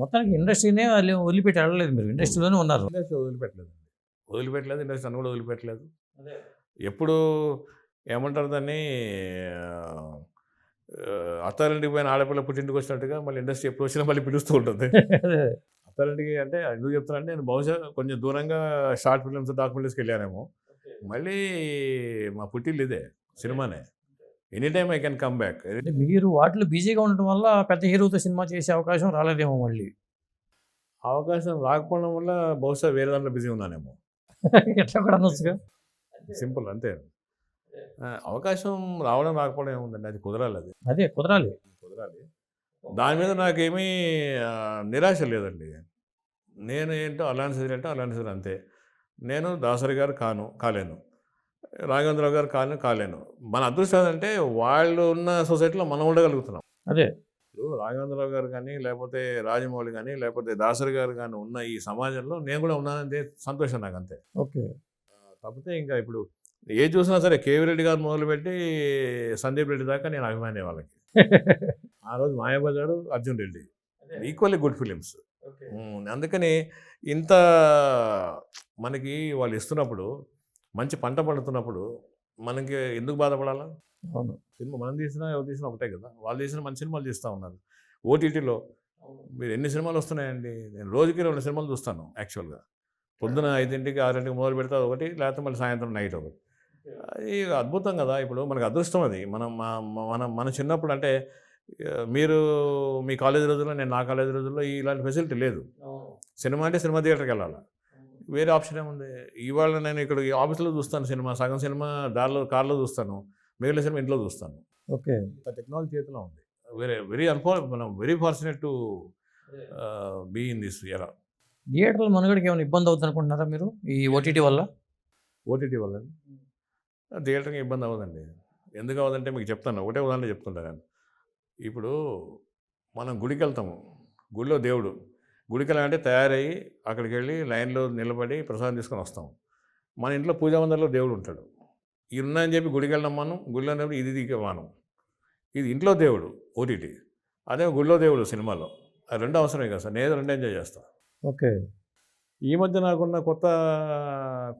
మొత్తానికి ఇండస్ట్రీనే వాళ్ళు వదిలిపెట్టి వెళ్ళలేదు, మీరు ఇండస్ట్రీలోనే ఉన్నారు. ఇండస్ట్రీ వదిలిపెట్టలేదు, ఇండస్ట్రీ నన్ను కూడా వదిలిపెట్టలేదు. ఎప్పుడు ఏమంటారు దాన్ని, అత్తారింటికి పోయిన ఆడపిల్ల పుట్టింటికి వచ్చినట్టుగా మళ్ళీ ఇండస్ట్రీ ఎప్పుడు వచ్చినా మళ్ళీ పిలుస్తూ ఉంటుంది. అత్తారింటికి అంటే ఎందుకు చెప్తానంటే, నేను బహుశా కొంచెం దూరంగా షార్ట్ ఫిల్మ్స్, డాక్యుమెంటరీస్కి వెళ్ళానేమో. మళ్ళీ మా పుట్టిల్లు ఇదే, సినిమానే. Any time I can come back. అంటే మీరు వాటిలో బిజీగా ఉండటం వల్ల పెద్ద హీరోతో సినిమా చేసే అవకాశం రాలేదేమో మళ్ళీ. అవకాశం రాకపోవడం వల్ల బహుశా వేరే దాంట్లో బిజీ ఉన్నానేమో. ఎట్లా కూడా అనొచ్చుగా. సింపుల్ అంతే. అవకాశం రావడం రాకపోవడం ఏముందండి, అది కుదరాలి. అది అదే కుదరాలి. కుదరాలి. దాని మీద నాకేమీ నిరాశ లేదండి. నేను ఏంటో అలాంటి అంతే. నేను దాసరి గారు కాలేను. రాఘవేంద్రరావు గారు కాలేను. మన అదృష్టం ఏంటంటే వాళ్ళు ఉన్న సొసైటీలో మనం ఉండగలుగుతున్నాం. అదే ఇప్పుడు రాఘవేంద్రరావు గారు కానీ, లేకపోతే రాజమౌళి కానీ, లేకపోతే దాసరి గారు కానీ ఉన్న ఈ సమాజంలో నేను కూడా ఉన్నానంటే సంతోషం నాకు అంతే. ఓకే. కాకపోతే ఇంకా ఇప్పుడు ఏది చూసినా సరే కేవీ రెడ్డి గారు మొదలుపెట్టి సందీప్ రెడ్డి దాకా నేను అభిమాని వాళ్ళకి. ఆ రోజు Mayabazar, Arjun Reddy equally good films. అందుకని ఇంత మనకి వాళ్ళు ఇస్తున్నప్పుడు, మంచి పంట పండుతున్నప్పుడు మనకి ఎందుకు బాధపడాలా? అవును. సినిమా మనం తీసినా ఎవరు తీసినా ఒకటే కదా. వాళ్ళు తీసిన మంచి సినిమాలు తీస్తూ ఉన్నారు. ఓటీటీలో మీరు ఎన్ని సినిమాలు వస్తున్నాయండి? నేను రోజుకి 2 సినిమాలు చూస్తాను యాక్చువల్గా. పొద్దున 5కి 6కి మొదలు పెడితే ఒకటి, లేకపోతే మళ్ళీ సాయంత్రం నైట్ ఒకటి. అది అద్భుతం కదా. ఇప్పుడు మనకు అదృష్టం అది. మన చిన్నప్పుడు అంటే మీరు మీ కాలేజీ రోజుల్లో, నేను నా కాలేజీ రోజుల్లో ఇలాంటి ఫెసిలిటీ లేదు. సినిమా అంటే సినిమా థియేటర్కి వెళ్ళాలి, వేరే ఆప్షన్ ఏముంది? ఇవాళ నేను ఇక్కడ ఈ ఆఫీస్లో చూస్తాను సినిమా, సగం సినిమా కార్లో చూస్తాను, మిగిలిన సినిమా ఇంట్లో చూస్తాను. ఓకే. టెక్నాలజీ చేతిలో ఉంది. మనం very fortunate to be in this era. థియేటర్ల మనుగడకి ఏమైనా ఇబ్బంది అవుతుంది అనుకుంటున్నారా మీరు ఈ ఓటీటీ వల్ల? ఓటీటీ వల్ల థియేటర్కి ఇబ్బంది అవ్వదండి. ఎందుకు అవ్వదంటే మీకు చెప్తాను, ఒకటే ఉదాహరణ చెప్తుంటా నేను. ఇప్పుడు మనం గుడికి వెళ్తాము, గుడిలో దేవుడు, గుడికి వెళ్ళాలంటే తయారయ్యి అక్కడికి వెళ్ళి లైన్లో నిలబడి ప్రసాదం తీసుకొని వస్తాం. మన ఇంట్లో పూజా మందిరంలో దేవుడు ఉంటాడు. ఇది ఉన్నాయని చెప్పి గుడికి వెళ్ళడం మనం, గుడిలో ఇది మానం. ఇది ఇంట్లో దేవుడు ఓటీటీ, అదే గుడిలో దేవుడు సినిమాలో. అది రెండు అవసరమే కదా సార్. నేను రెండు ఎంజాయ్ చేస్తాను. ఓకే. ఈ మధ్య నాకున్న కొత్త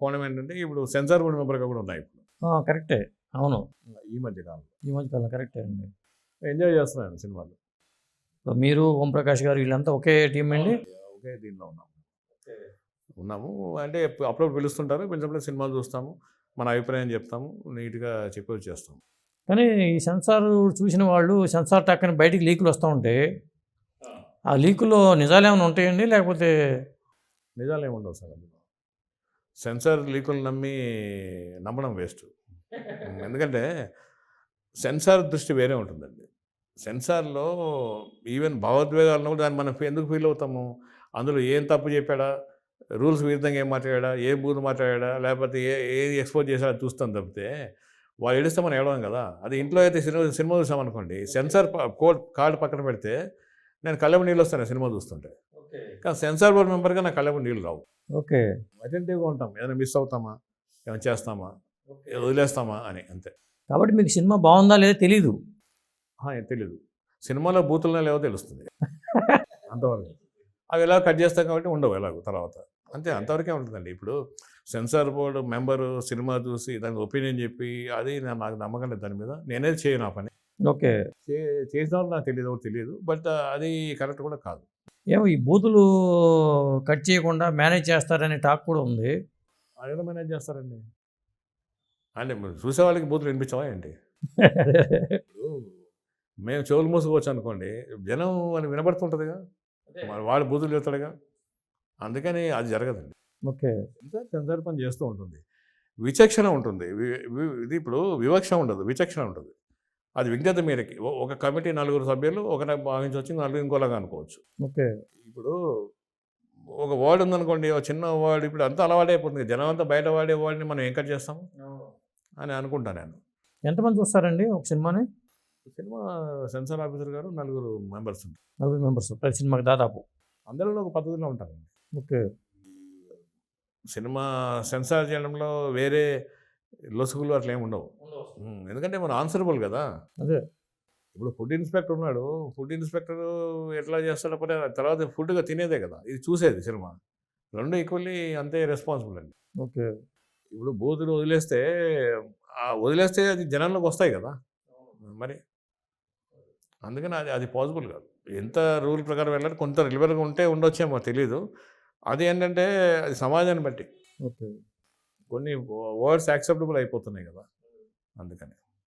కోణం ఏంటంటే, ఇప్పుడు సెన్సార్ బోర్డు మెంబర్గా కూడా ఉన్నాయి ఇప్పుడు. కరెక్టే. అవును. ఈ మధ్యకాలం కరెక్టే అండి. ఎంజాయ్ చేస్తున్నాను సినిమాలు. మీరు, ఓంప్రకాష్ గారు వీళ్ళంతా ఒకే టీం అండి? ఒకే దీనిలో ఉన్నాము. అంటే అప్పుడప్పుడు పిలుస్తుంటారు, పిలిచినప్పుడు సినిమాలు చూస్తాము, మన అభిప్రాయం చెప్తాము, నీట్గా చెప్పి వచ్చేస్తాము. కానీ ఈ సెన్సార్ చూసిన వాళ్ళు సెన్సార్ టక్కని బయటికి లీకులు వస్తూ ఉంటే, ఆ లీకుల్లో నిజాలు ఏమైనా ఉంటాయండి, లేకపోతే? నిజాలు ఏమి ఉండవు సార్ అందులో. సెన్సార్ లీకులు నమ్మడం వేస్ట్. ఎందుకంటే సెన్సార్ దృష్టి వేరే ఉంటుందండి. సెన్సార్లో ఈవెన్ భావోద్వేగాలను కూడా దాన్ని మనం ఎందుకు ఫీల్ అవుతాము? అందులో ఏం తప్పు చెప్పాడా, రూల్స్ విరుద్ధంగా ఏం మాట్లాడా, ఏ బూత్ మాట్లాడా, లేకపోతే ఏది ఎక్స్పోజ్ చేసాడో చూస్తాం తప్పితే, వాళ్ళు ఏడిస్తే మనం ఏడవం కదా. అది ఇంట్లో అయితే సినిమా చూసామనుకోండి, సెన్సార్ కార్డు పక్కన పెడితే నేను కళ్ళెపు నీళ్ళు వస్తాను సినిమా చూస్తుంటే. కానీ సెన్సార్ బోర్డు మెంబర్గా నాకు కళ్ళెపు నీళ్ళు రావు. ఓకే. అటెంటివ్గా ఉంటాం, ఏదైనా మిస్ అవుతామా, ఏమైనా చేస్తామా, వదిలేస్తామా అని, అంతే. కాబట్టి మీకు సినిమా బాగుందా లేదా తెలీదు. తెలీదు. సినిమాలో బూతులు లేవో తెలుస్తుంది అంతవరకు. అవి ఎలా కట్ చేస్తాం కాబట్టి ఉండవు ఎలాగో తర్వాత, అంతే. అంతవరకే ఉంటుందండి. ఇప్పుడు సెన్సార్ బోర్డు మెంబరు సినిమా చూసి దానికి ఒపీనియన్ చెప్పి, అది నాకు నమ్మకం లేదు దాని మీద. నేనేది చేయను ఆ పని. ఓకే. చేసిన వాళ్ళు నాకు తెలియదు, బట్ అది కరెక్ట్ కూడా కాదు. ఏమో ఈ బూతులు కట్ చేయకుండా మేనేజ్ చేస్తారనే టాక్ కూడా ఉంది. అది ఎలా మేనేజ్ చేస్తారండి? అంటే చూసే వాళ్ళకి బూతులు వినిపించవా ఏంటి? ఇప్పుడు మేము చెవులు మూసుకోవచ్చు అనుకోండి, జనం అని వినబడుతుంటుందిగా, వాడు బూతులు చెప్తాడుగా, అందుకని అది జరగదండి. ఓకే. సెన్సార్ పని చేస్తూ ఉంటుంది, విచక్షణ ఉంటుంది. ఇది ఇప్పుడు వివక్ష ఉండదు, విచక్షణ ఉంటుంది. అది విజ్ఞత మేరకి ఒక కమిటీ 4 సభ్యులు ఒకలా భావించవచ్చు, 4 ఇంకోలాగా అనుకోవచ్చు. ఓకే. ఇప్పుడు ఒక వార్డు ఉందనుకోండి, ఒక చిన్న వార్డు, ఇప్పుడు అంతా అలవాటైపోతుంది. జనం అంతా బయట వాడే వాడిని మనం ఎంకరేజ్ చేస్తాము అని అనుకుంటాను నేను. ఎంతమంది చూస్తారండి ఒక సినిమాని? సినిమా సెన్సార్ ఆఫీసర్ గారు 4 మెంబర్స్ ఉంటారు. 4 మెంబర్స్ ప్రతి సినిమాకి దాదాపు. అందరిలో ఒక పద్ధతిలో ఉంటారండి. ఓకే. సినిమా సెన్సార్ చేయడంలో వేరే లొసుగులు అట్లా ఏమి ఉండవు. ఎందుకంటే మనం ఆన్సరబుల్ కదా. అదే ఇప్పుడు ఫుడ్ ఇన్స్పెక్టర్ ఉన్నాడు, ఫుడ్ ఇన్స్పెక్టర్ ఎట్లా చేస్తాడో పని తర్వాత ఫుడ్గా తినేదే కదా, ఇది చూసేది సినిమా. రెండు ఈక్వల్లీ అంతే రెస్పాన్సిబుల్ అండి. ఓకే. ఇప్పుడు బూతులు వదిలేస్తే అది జనాల్లోకి వస్తాయి కదా మరి. అందుకని అది అది పాసిబుల్ కాదు. ఎంత రూల్ ప్రకారం వెళ్ళాలి, కొంత లిబరల్గా ఉంటే ఉండొచ్చేమో తెలీదు. అది ఏంటంటే అది సమాజాన్ని బట్టి ఓకే. కొన్ని వర్డ్స్ యాక్సెప్టబుల్ అయిపోతున్నాయి కదా, అందుకని.